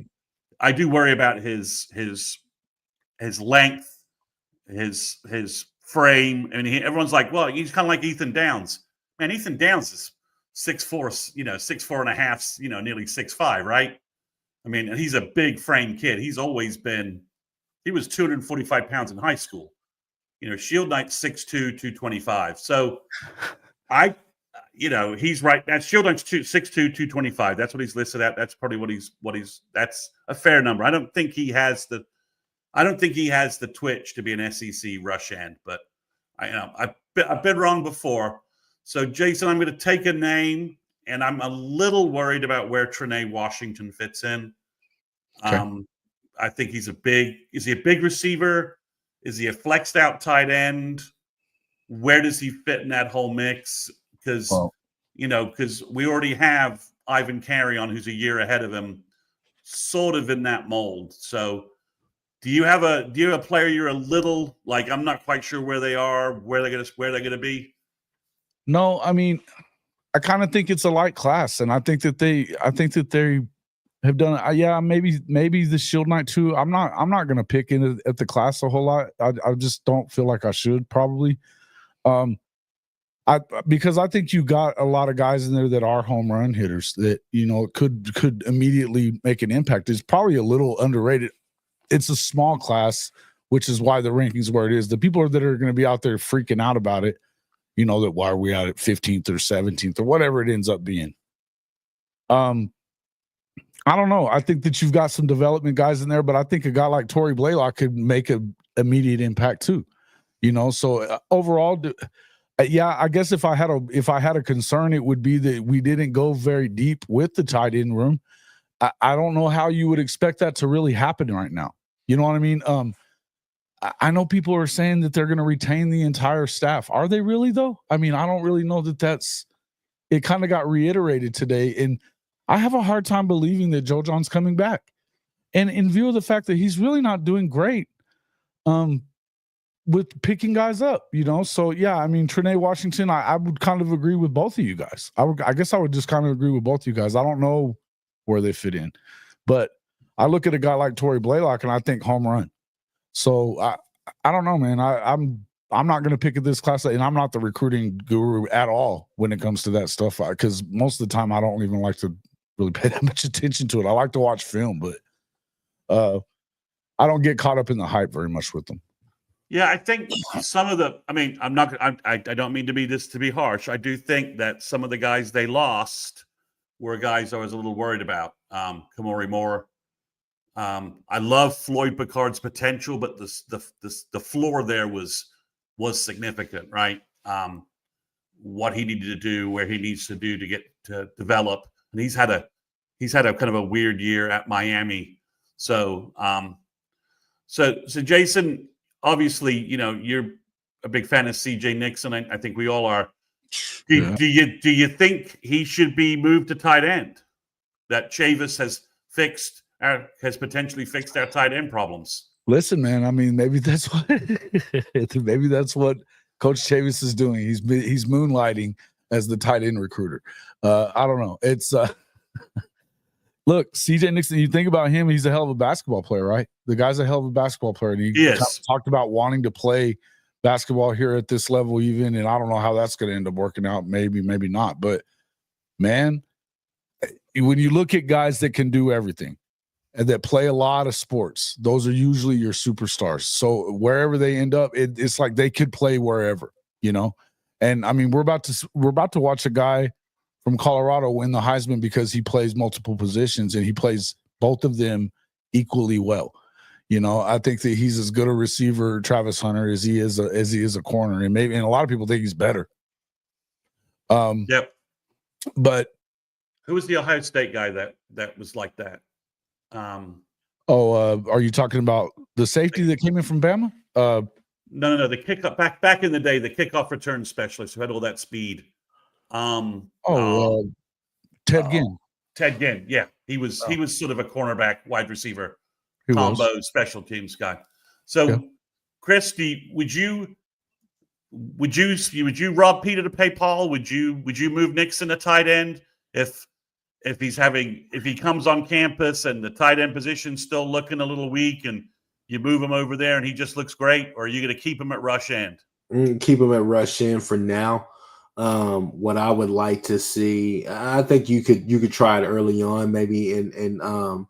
length, his frame. I mean, everyone's like, well, he's kind of like Ethan Downs. Man, Ethan Downs is 6'4", 6'4" and a half, nearly 6'5", right? I mean, he's a big frame kid. He was 245 pounds in high school. Shield Knight's 6'2", 225. So he's right. That's Shield Knight's 6'2", 225. That's what he's listed at. That's probably that's a fair number. I don't think he has the twitch to be an SEC rush end, but I've been wrong before. So Jason, I'm going to take a name, and I'm a little worried about where Trinae Washington fits in. Okay. I think is he a big receiver? Is he a flexed out tight end? Where does he fit in that whole mix? Because because we already have Ivan Carrion, who's a year ahead of him, sort of in that mold. So do you have a player you're a little like, I'm not quite sure where they are, where they're gonna be? No, I mean, I kind of think it's a light class, and I think that they have done it. Yeah, maybe the Shield Knight too. I'm not gonna pick in at the class a whole lot. I just don't feel like I should probably. Because I think you got a lot of guys in there that are home run hitters that could immediately make an impact. It's probably a little underrated. It's a small class, which is why the rankings where it is. The people that are going to be out there freaking out about it, that why are we out at 15th or 17th or whatever it ends up being. I don't know. I think that you've got some development guys in there, but I think a guy like Torrey Blaylock could make an immediate impact too. So overall. Yeah, I guess if I had a concern, it would be that we didn't go very deep with the tight end room. I don't know how you would expect that to really happen right now. You know what I mean? I know people are saying that they're going to retain the entire staff. Are they really though? I mean, I don't really know that's. It kind of got reiterated today, and I have a hard time believing that Joe John's coming back. And in view of the fact that he's really not doing great, with picking guys up, So, yeah, I mean, Trinae Washington, I would kind of agree with both of you guys. I guess I would just kind of agree with both of you guys. I don't know where they fit in. But I look at a guy like Torrey Blaylock, and I think home run. So, I don't know, man. I'm not going to pick at this class, and I'm not the recruiting guru at all when it comes to that stuff, because most of the time I don't even like to really pay that much attention to it. I like to watch film, but I don't get caught up in the hype very much with them. Yeah, I think some of the. I mean, I don't mean to be harsh. I do think that some of the guys they lost were guys I was a little worried about. Kamori Moore. I love Floyd Picard's potential, but the floor there was significant, right? What he needed to do, where he needs to do to get to develop, and he's had a kind of a weird year at Miami. So Jason. Obviously, you're a big fan of CJ Nixon. I think we all are. Do you think he should be moved to tight end? That Chavis has potentially fixed our tight end problems. Listen, man. I mean, maybe that's what Coach Chavis is doing. He's moonlighting as the tight end recruiter. I don't know. It's look, CJ Nixon, you think about him, he's a hell of a basketball player, right? The guy's a hell of a basketball player. And he talked about wanting to play basketball here at this level even, and I don't know how that's going to end up working out. Maybe not. But, man, when you look at guys that can do everything and that play a lot of sports, those are usually your superstars. So wherever they end up, it's like they could play wherever, And, I mean, we're about to watch a guy from Colorado win the Heisman because he plays multiple positions and he plays both of them equally well. I think that he's as good a receiver, Travis Hunter, as he is a corner, and a lot of people think he's better. Yep. But who was the Ohio State guy that was like that? Are you talking about the safety that came in from Bama? No. The kickoff back in the day, the kickoff return specialist who had all that speed. Ted Ginn. Ted Ginn, yeah, he was sort of a cornerback, wide receiver special teams guy. So, yeah. Chris, would you rob Peter to pay Paul? Would you move Nixon to tight end if he comes on campus and the tight end position's still looking a little weak and you move him over there and he just looks great, or are you going to keep him at rush end? Keep him at rush end for now. What I would like to see, I think you could try it early on, maybe, and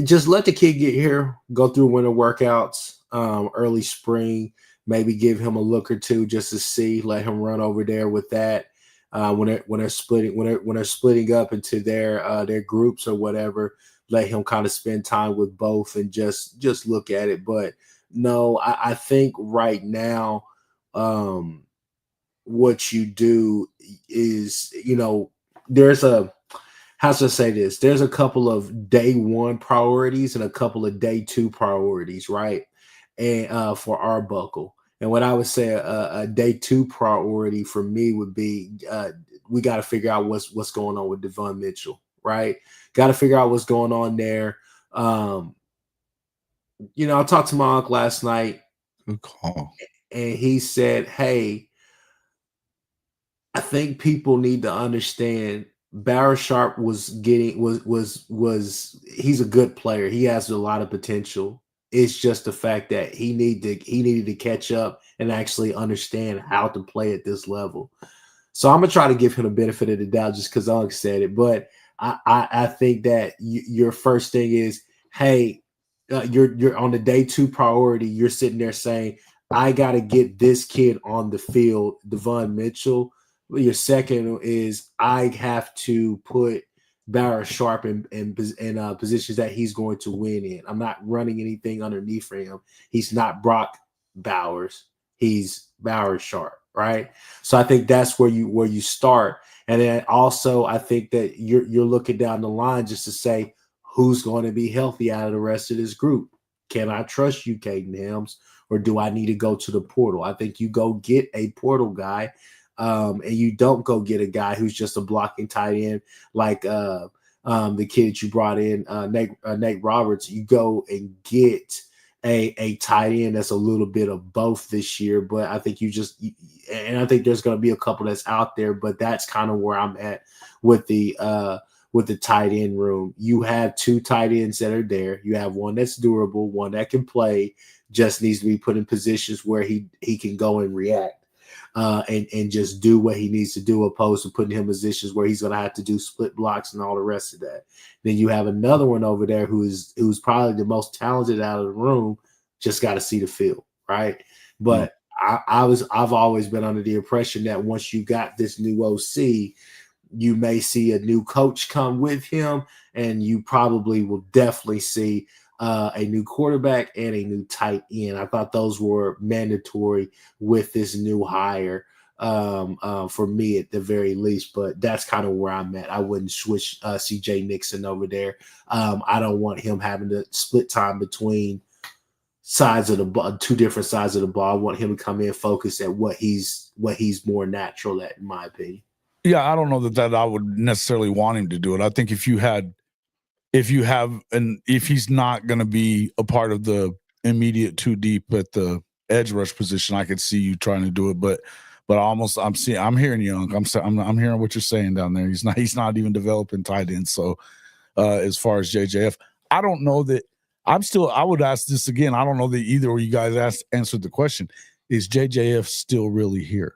just let the kid get here, go through winter workouts, early spring, maybe give him a look or two just to see, let him run over there with that. When they're splitting up into their groups or whatever, let him kind of spend time with both and just look at it. But no, I think right now, what you do is, there's how should I say this? There's a couple of day one priorities and a couple of day two priorities, right? And for Arbuckle. And what I would say a day two priority for me would be we got to figure out what's going on with Devon Mitchell, right? Got to figure out what's going on there. I talked to my uncle last night. Good call. And he said, "Hey, I think people need to understand Barra Sharp he's a good player. He has a lot of potential. It's just the fact that he needed to catch up and actually understand how to play at this level." So I'm gonna try to give him the benefit of the doubt just because Unc said it. But I think that your first thing is, hey, you're on the day 2 priority. You're sitting there saying, I got to get this kid on the field, Devon Mitchell. Your second is I have to put Barra Sharp in positions that he's going to win in. I'm not running anything underneath for him. He's not Brock Bowers. He's Barra Sharp, right? So I think that's where you start. And then also I think that you're looking down the line just to say who's going to be healthy out of the rest of this group. Can I trust you, Caden Helms, or do I need to go to the portal? I think you go get a portal guy. And you don't go get a guy who's just a blocking tight end like the kid that you brought in, Nate Roberts. You go and get a tight end that's a little bit of both this year. But I think and I think there's going to be a couple that's out there. But that's kind of where I'm at with the tight end room. You have 2 tight ends that are there. You have one that's durable, one that can play, just needs to be put in positions where he can go and react. And just do what he needs to do, opposed to putting him in positions where he's going to have to do split blocks and all the rest of that. Then you have another one over there who's probably the most talented out of the room, just got to see the field, right? But I've always been under the impression that once you got this new OC, you may see a new coach come with him, and you probably will definitely see a new quarterback and a new tight end. I thought those were mandatory with this new hire for me at the very least, but that's kind of where I'm at. I wouldn't switch CJ Nixon over there. I don't want him having to split time between sides of the ball, 2 different sides of the ball. I want him to come in focus at what he's more natural at, in my opinion. Yeah, I don't know that I would necessarily want him to do it. I think if he's not going to be a part of the immediate 2 deep at the edge rush position, I could see you trying to do it. But I'm hearing you, Unc. I'm hearing what you're saying down there. He's not even developing tight ends. So as far as JJF, I don't know that I would ask this again. I don't know that either of you guys answered the question. Is JJF still really here?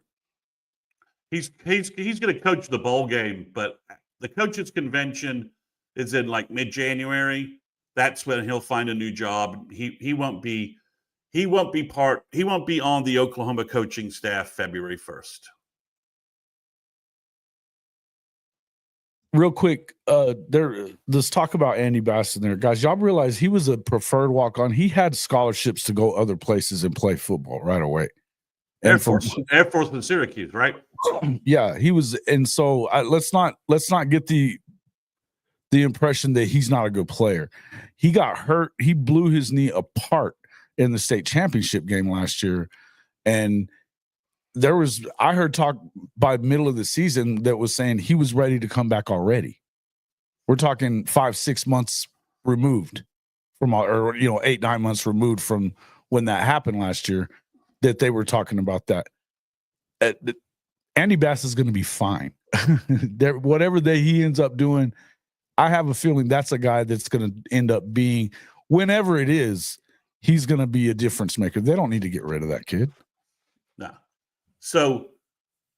He's going to coach the bowl game, but the coaches convention is in like mid-January. That's when he'll find a new job. He won't be on the Oklahoma coaching staff February 1st. Real quick, let's talk about Andy Bass in there. Guys, y'all realize he was a preferred walk-on. He had scholarships to go other places and play football right away. Air Force in Syracuse, right? Yeah, he was. And so let's not get the impression that he's not a good player. He got hurt. He blew his knee apart in the state championship game last year. And I heard talk by middle of the season that was saying he was ready to come back already. We're talking 5-6 months removed from, or 8-9 months removed from when that happened last year, that they were talking about that. Andy Bass is going to be fine. Whatever he ends up doing, I have a feeling that's a guy that's going to end up being, whenever it is, he's going to be a difference maker. They don't need to get rid of that kid. No. So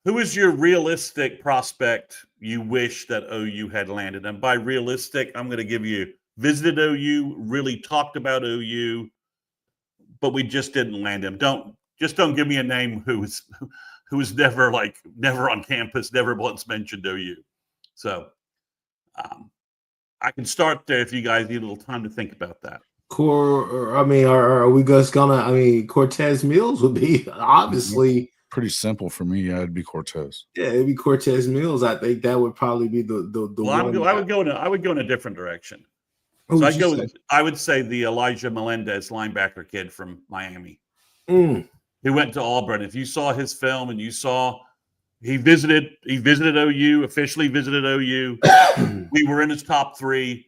who is your realistic prospect you wish that OU had landed? And by realistic, I'm going to give you visited OU, really talked about OU, but we just didn't land him. Don't give me a name who was never on campus, never once mentioned OU. So I can start there if you guys need a little time to think about that. Are we just gonna? Cortez Mills would be obviously pretty simple for me. Yeah, it'd be Cortez. Yeah, it'd be Cortez Mills. I think that would probably be the one. I would go in a different direction. So I would say the Elijah Melendez linebacker kid from Miami. He went to Auburn. If you saw his film and you saw He visited OU, officially visited OU. We were in his top 3.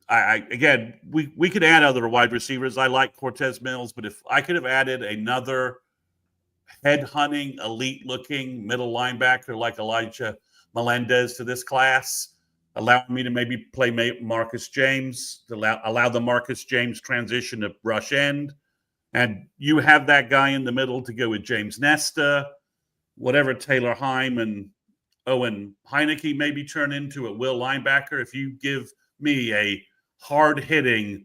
Again, we could add other wide receivers. I like Cortez Mills, but if I could have added another head-hunting, elite-looking middle linebacker like Elijah Melendez to this class, allowing me to maybe play Marcus James, to allow the Marcus James transition to rush end, and you have that guy in the middle to go with James Nesta, whatever Taylor Heim and Owen Heineke maybe turn into a will linebacker. If you give me a hard-hitting,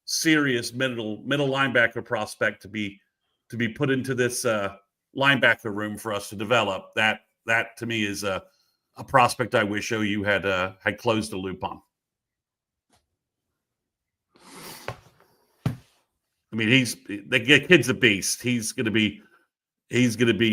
serious middle linebacker prospect to be put into this linebacker room for us to develop, that to me is a prospect I wish OU had closed the loop on. I mean, the kid's a beast. He's going to be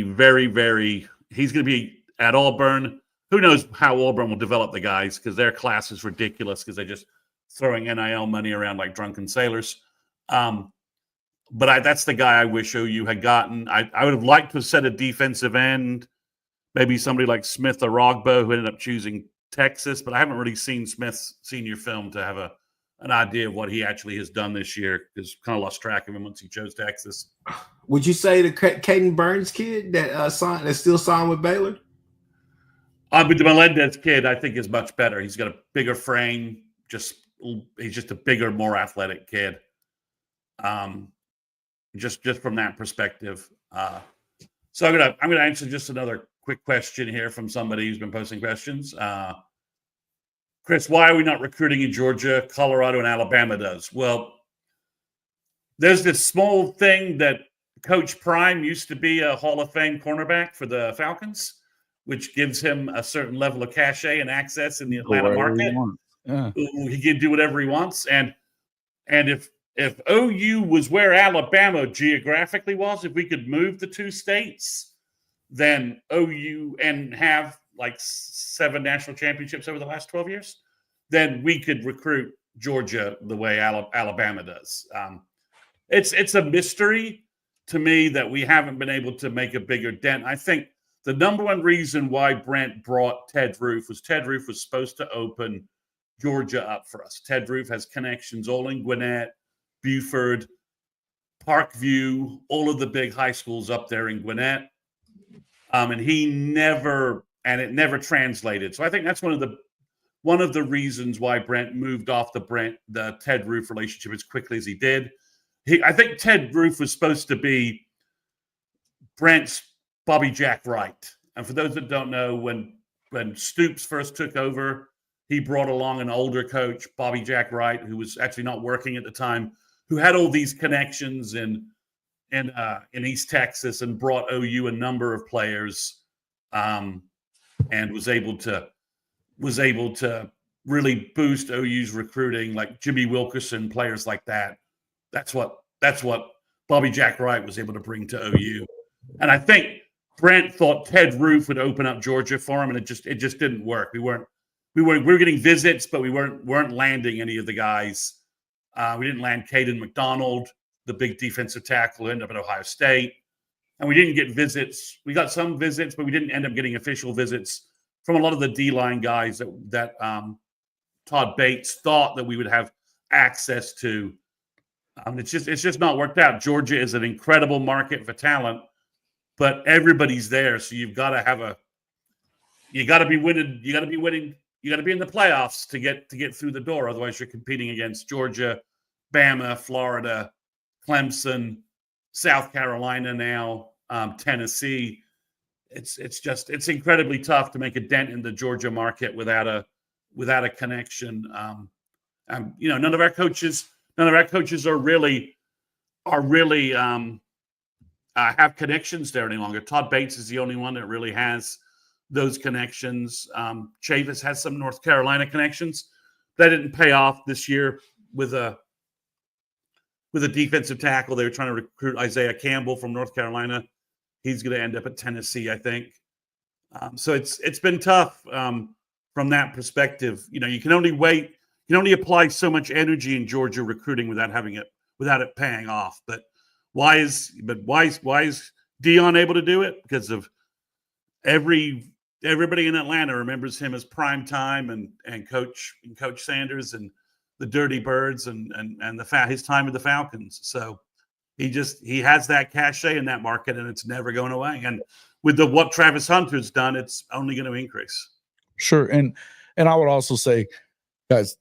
very, very. He's going to be at Auburn. Who knows how Auburn will develop the guys, because their class is ridiculous because they're just throwing NIL money around like drunken sailors. But that's the guy I wish OU had gotten. I would have liked to have set a defensive end, maybe somebody like Smith Arogbo, who ended up choosing Texas, but I haven't really seen Smith's senior film to have an idea of what he actually has done this year, because kind of lost track of him once he chose Texas. Would you say the Caden Burns kid that's still signed with Baylor? But the Melendez kid, I think, is much better. He's got a bigger frame. He's just a bigger, more athletic kid. Just from that perspective. So I'm gonna answer just another quick question here from somebody who's been posting questions. Chris, why are we not recruiting in Georgia, Colorado, and Alabama does? Well, there's this small thing that Coach Prime used to be a Hall of Fame cornerback for the Falcons, which gives him a certain level of cachet and access in the Atlanta market. Yeah. He can do whatever he wants. And if OU was where Alabama geographically was, if we could move the 2 states, then OU and have like 7 national championships over the last 12 years, then we could recruit Georgia the way Alabama does. It's a mystery to me that we haven't been able to make a bigger dent. I think the number one reason why Brent brought Ted Roof was supposed to open Georgia up for us. Ted Roof has connections all in Gwinnett, Buford, Parkview, all of the big high schools up there in Gwinnett. And it never translated. So I think that's one of the reasons why Brent moved off the Ted Roof relationship as quickly as he did. I think Ted Roof was supposed to be Brent's Bobby Jack Wright. And for those that don't know, when Stoops first took over, he brought along an older coach, Bobby Jack Wright, who was actually not working at the time, who had all these connections in East Texas and brought OU a number of players, and was able to really boost OU's recruiting, like Jimmy Wilkerson, players like that. That's what Bobby Jack Wright was able to bring to OU. And I think Brent thought Ted Roof would open up Georgia for him, and it just didn't work. We were getting visits, but we weren't landing any of the guys. We didn't land Caden McDonald, the big defensive tackle, who ended up at Ohio State. And we didn't get visits. We got some visits, but we didn't end up getting official visits from a lot of the D-line guys that Todd Bates thought that we would have access to. It's just not worked out. Georgia is an incredible market for talent, but everybody's there. So you got to be winning. You got to be winning. You got to be in the playoffs to get through the door. Otherwise, you're competing against Georgia, Bama, Florida, Clemson, South Carolina now, Tennessee. It's incredibly tough to make a dent in the Georgia market without a connection. None of our coaches are really have connections there any longer. Todd Bates is the only one that really has those connections. Chavis has some North Carolina connections. That didn't pay off this year with a defensive tackle. They were trying to recruit Isaiah Campbell from North Carolina. He's going to end up at Tennessee, I think. So it's been tough from that perspective. You can only apply so much energy in Georgia recruiting without it paying off. But why is Dion able to do it? Because of everybody in Atlanta remembers him as prime time and Coach Sanders and the Dirty Birds and his time with the Falcons. So he has that cachet in that market, and it's never going away. And with what Travis Hunter's done, it's only going to increase. Sure, and I would also say, guys,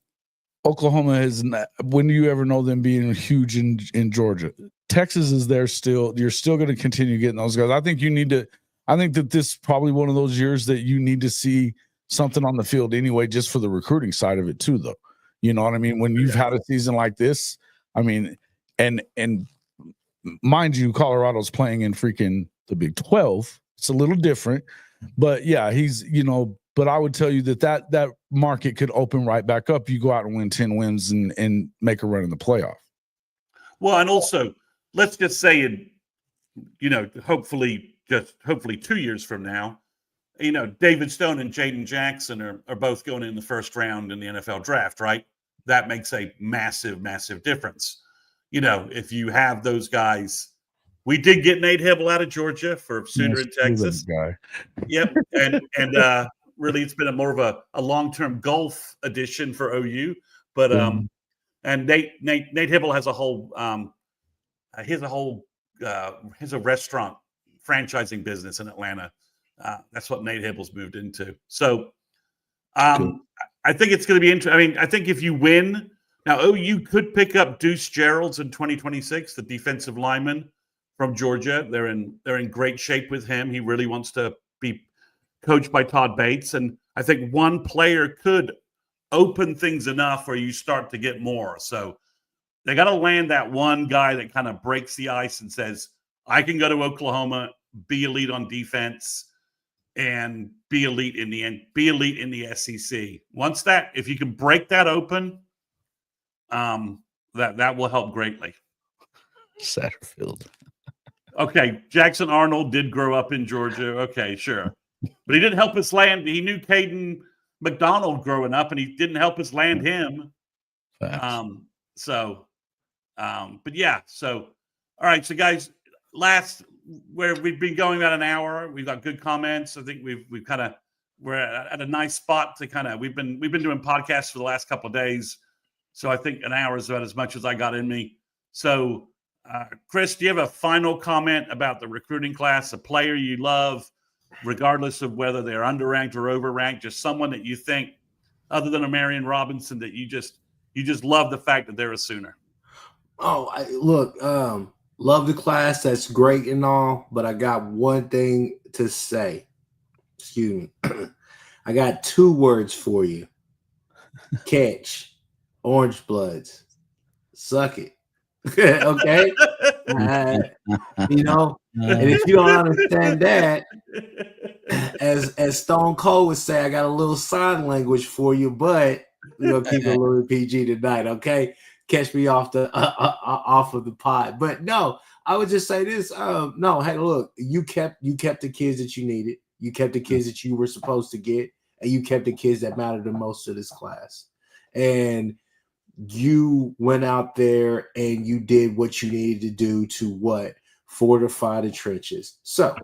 Oklahoma has not, when do you ever know them being huge in Georgia? Texas is there still. You're still going to continue getting those guys. I think that this is probably one of those years that you need to see something on the field anyway, just for the recruiting side of it too, though. You know what I mean? When you've had a season like this, I mean, and mind you, Colorado's playing in freaking the Big 12. It's a little different, but yeah, but I would tell you that market could open right back up. You go out and win 10 wins and make a run in the playoff. Well, and also let's just say hopefully 2 years from now, David Stone and Jaden Jackson are both going in the first round in the NFL draft, right? That makes a massive, massive difference. If you have those guys, we did get Nate Hibble out of Georgia for Sooner in Texas. Guy. Yep. And really it's been more of a long-term golf addition for OU. But and Nate Hibble has a whole he's a restaurant franchising business in Atlanta. That's what Nate Hibble's moved into. So I think it's going to be interesting. I mean, I think if you win now, OU could pick up Deuce Geralds in 2026, the defensive lineman from Georgia. They're in great shape with him. He really wants to be coached by Todd Bates, and I think one player could open things enough where you start to get more. So they got to land that one guy that kind of breaks the ice and says, I can go to Oklahoma, be elite on defense, and be elite in the SEC. Once if you can break that open, that will help greatly. Satterfield. Okay, Jackson Arnold did grow up in Georgia. Okay, sure. But he didn't help us land. He knew Caden McDonald growing up, and he didn't help us land him. But yeah. So, all right. So, guys, where we've been going about an hour. We've got good comments. I think we're at a nice spot to we've been doing podcasts for the last couple of days. So I think an hour is about as much as I got in me. So, Chris, do you have a final comment about the recruiting class, a player you love, regardless of whether they're underranked or overranked, just someone that you think, other than a Marion Robinson, that you just love the fact that they're a Sooner? Love the class. That's great and all, but I got one thing to say. Excuse me. I got 2 words for you. Catch. Orange Bloods. Suck it. Okay? And if you don't understand that, as Stone Cold would say, I got a little sign language for you, but we're going to keep it a little PG tonight, okay? Catch me off of the pod. But no, I would just say this. Hey, look, you kept the kids that you needed. You kept the kids that you were supposed to get, and you kept the kids that mattered the most to this class. And you went out there and you did what you needed to do to fortify the trenches. So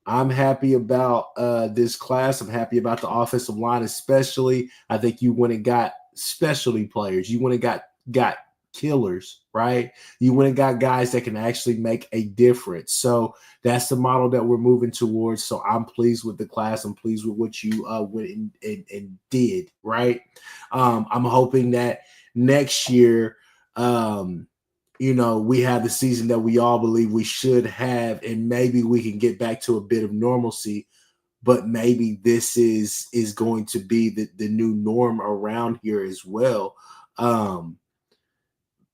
I'm happy about this class. I'm happy about the offensive line, especially. I think you went and got specialty players. You went and got killers, right? You went and got guys that can actually make a difference. So that's the model that we're moving towards. So I'm pleased with the class. I'm pleased with what you went and did, right? I'm hoping that next year, we have the season that we all believe we should have, and maybe we can get back to a bit of normalcy. But maybe this is going to be the new norm around here as well.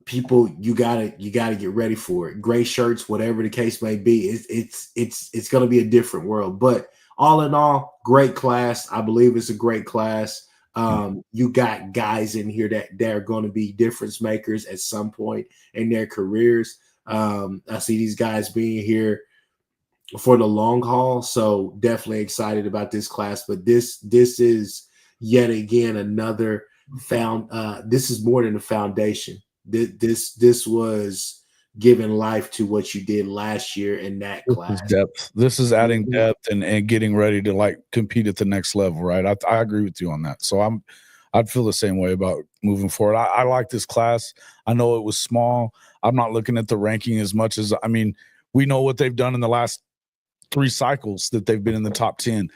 People, you gotta get ready for it. Gray shirts, whatever the case may be, it's going to be a different world. But all in all, great class. I believe it's a great class. You got guys in here that are going to be difference makers at some point in their careers. I see these guys being here for the long haul, so definitely excited about this class. But this is yet again another this is more than a foundation. This was giving life to what you did last year in that This class. is depth. This is adding Mhm. depth and getting ready to like compete at the next level, right? I agree with you on that. So I'd feel the same way about moving forward. I like this class. I know it was small. I'm not looking at the ranking as much as we know what they've done in the last 3 cycles that they've been in the top 10.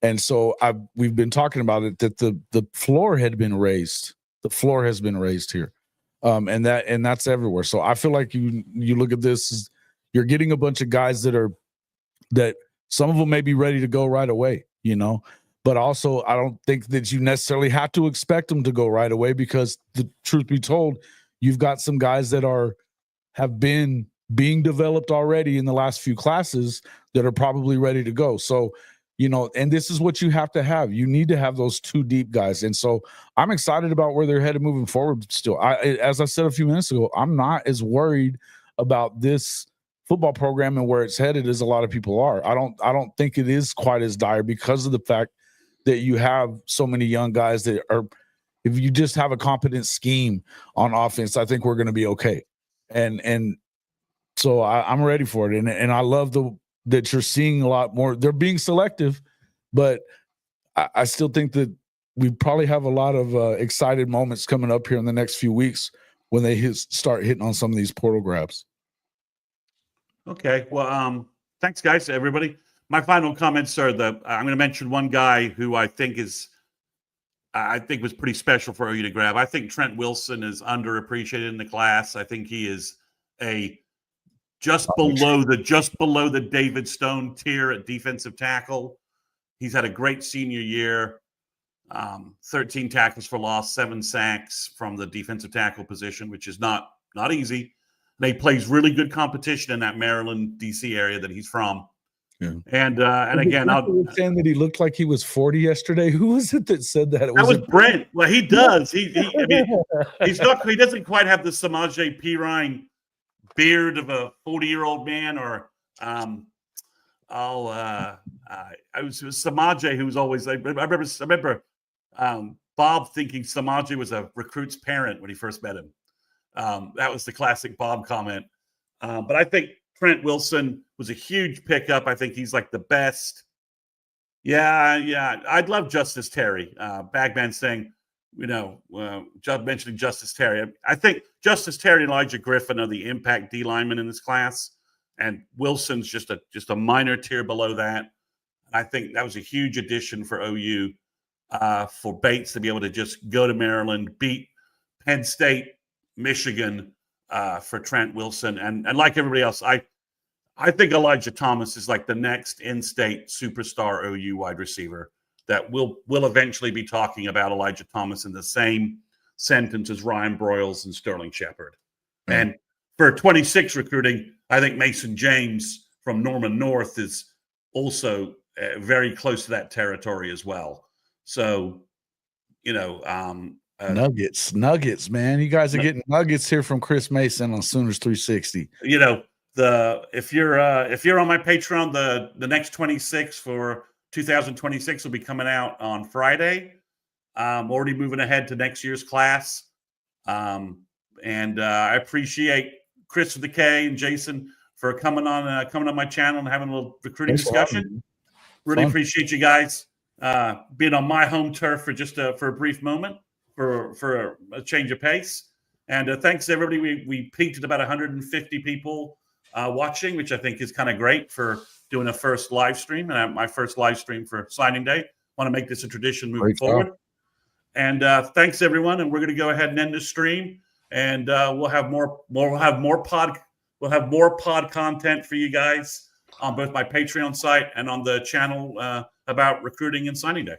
And so we've been talking about it that the floor had been raised. The floor has been raised here. And that's everywhere. So I feel like you look at this, you're getting a bunch of guys that some of them may be ready to go right away, but also I don't think that you necessarily have to expect them to go right away, because the truth be told, you've got some guys that have been being developed already in the last few classes that are probably ready to go. So, and this is what you have to have. You need to have those 2 deep guys. And so I'm excited about where they're headed moving forward still. As I said a few minutes ago, I'm not as worried about this football program and where it's headed as a lot of people are. I don't think it is quite as dire, because of the fact that you have so many young guys that are, if you just have a competent scheme on offense, I think we're going to be okay. And so I'm ready for it. And I love that you're seeing a lot more. They're being selective, but I still think that we probably have a lot of excited moments coming up here in the next few weeks when they start hitting on some of these portal grabs. Okay. Well, thanks, guys, everybody. My final comments are I'm going to mention one guy who I think was pretty special for OU to grab. I think Trent Wilson is underappreciated in the class. I think he is just below the David Stone tier at defensive tackle. He's had a great senior year. 13 tackles for loss, 7 sacks from the defensive tackle position, which is not easy. And he plays really good competition in that Maryland, D.C. area that he's from. Yeah. And again, was saying that he looked like he was 40 yesterday. Who was it that said that? That was Brent. Well, he does. He doesn't quite have the Samaje Perine beard of a 40-year-old man, or it was Samaje who was always. I remember Bob thinking Samaje was a recruit's parent when he first met him. That was the classic Bob comment. But I think Trent Wilson was a huge pickup. I think he's like the best. Yeah. I'd love Justice Terry. Bagman saying, mentioning Justice Terry. I think Justice Terry and Elijah Griffin are the impact D linemen in this class, and Wilson's just a minor tier below that. I think that was a huge addition for OU, for Bates to be able to just go to Maryland, beat Penn State, Michigan, for Trent Wilson, and like everybody else, I think Elijah Thomas is like the next in-state superstar OU wide receiver that we'll eventually be talking about Elijah Thomas in the same sentence as Ryan Broyles and Sterling Shepard. Mm-hmm. And for 26 recruiting, I think Mason James from Norman North is also very close to that territory as well. So, nuggets, man. You guys are getting nuggets here from Chris Mason on Sooners 360. If you're on my Patreon, the next 26 for 2026 will be coming out on Friday. Already moving ahead to next year's class. And I appreciate Chris with the K and Jason for coming on my channel and having a little recruiting discussion. Really appreciate you guys being on my home turf for a brief moment for a change of pace. And thanks to everybody. We peaked at about 150 people watching, which I think is kind of great for doing a first live stream, and my first live stream for signing day. Want to make this a tradition moving forward. And thanks everyone. And we're going to go ahead and end the stream, and we'll have more pod content for you guys on both my Patreon site and on the channel about recruiting and signing day.